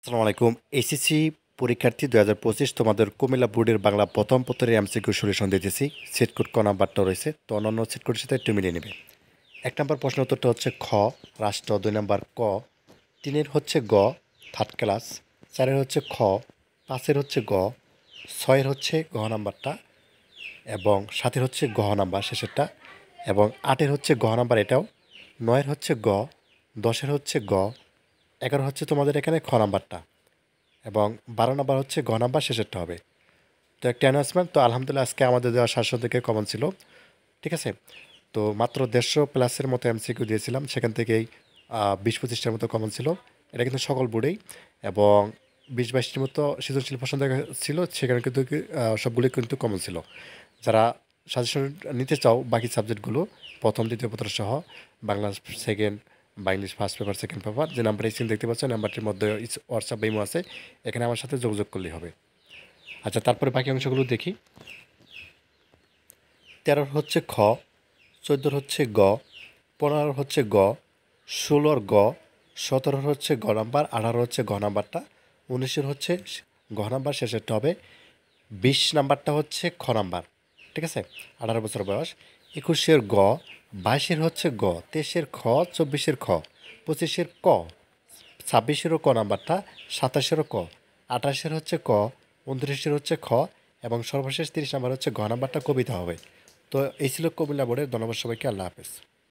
আসসালামু আলাইকুম। এসএসসি পরীক্ষার্থী ২০২৫ তোমাদের কুমিল্লা বোর্ডের বাংলা প্রথম পত্রের এমসিকিউ সলিউশন দিতেছি। সেট কোড ক নাম্বারটা রয়েছে, তো অন্যান্য সেট কোডের সাথে একটু মিলিয়ে নেবে। ১ নম্বর প্রশ্ন উত্তরটা হচ্ছে খ রাষ্ট্র, ২ নম্বর ক, ৩-এর হচ্ছে গ থার্ড ক্লাস, ৪-এর হচ্ছে খ, ৫-এর হচ্ছে গ, ৬-এর হচ্ছে ঘ নাম্বারটা, এবং ৭-এর হচ্ছে ঘ নাম্বার শেষেরটা, এবং ৮-এর হচ্ছে ঘ নাম্বার এটাও, ৯-এর হচ্ছে গ, ১০-এর হচ্ছে গ, ১১ হচ্ছে তোমাদের এখানে খ নাম্বারটা, এবং ১২ নম্বর হচ্ছে ঘ নাম্বার শেষেরটা হবে। তো একটা অ্যানাউন্সমেন্ট। তো আলহামদুলিল্লাহ আজকে আমাদের দেওয়া ৭০০ থেকে কমন ছিল, ঠিক আছে। তো মাত্র ১৫০ প্লাসের মতো এমসিকিউ দিয়েছিলাম, সেখান থেকেই ২০-২৫টার মতো কমন ছিল। এটা কিন্তু সকল বোর্ডেই, এবং ২০-২২টির মতো সৃজনশীল প্রশ্ন দেখা ছিল, সেখানে কিন্তু সবগুলোই কিন্তু কমন ছিল। যারা সাজেশন নিতে চাও বাকি সাবজেক্টগুলো প্রথম দ্বিতীয় পত্র সহ, বাংলা সেকেন্ড বা English first paper second paper, যে নাম্বারটা স্ক্রিন দেখতে পাচ্ছ নাম্বারটির মধ্যে হোয়াটসঅ্যাপ ইমো আছে, এখানে আমার সাথে যোগাযোগ করলেই হবে। আচ্ছা, তারপরে বাকি অংশগুলো দেখি। ১৩ হচ্ছে খ, ১৪ হচ্ছে গ, ১৫ হচ্ছে গ, ১৬ গ, ১৭ হচ্ছে গ নাম্বার, ১৮ হচ্ছে ঘ নাম্বারটা, ১৯ হচ্ছে ঘ নাম্বার শেষেরটা হবে, ২০ নাম্বারটা হচ্ছে খ নাম্বার, ঠিক আছে। ১৮ বছর বয়স। ২১-এর গ, ২২-এর হচ্ছে গ, ২৩-এর খ, ২৪-এর খ, ২৫-এর ক, ২৬-এরও ক নাম্বারটা, ২৭-এরও ক, ২৮-এর হচ্ছে ক, ২৯-এর হচ্ছে খ, এবং সর্বশেষ ৩০ নাম্বার হচ্ছে ঘ নাম্বারটা কবিতা হবে। তো এই ছিল কুমিল্লা বোর্ডের। ধন্যবাদ সবাইকে। আল্লাহ হাফেজ।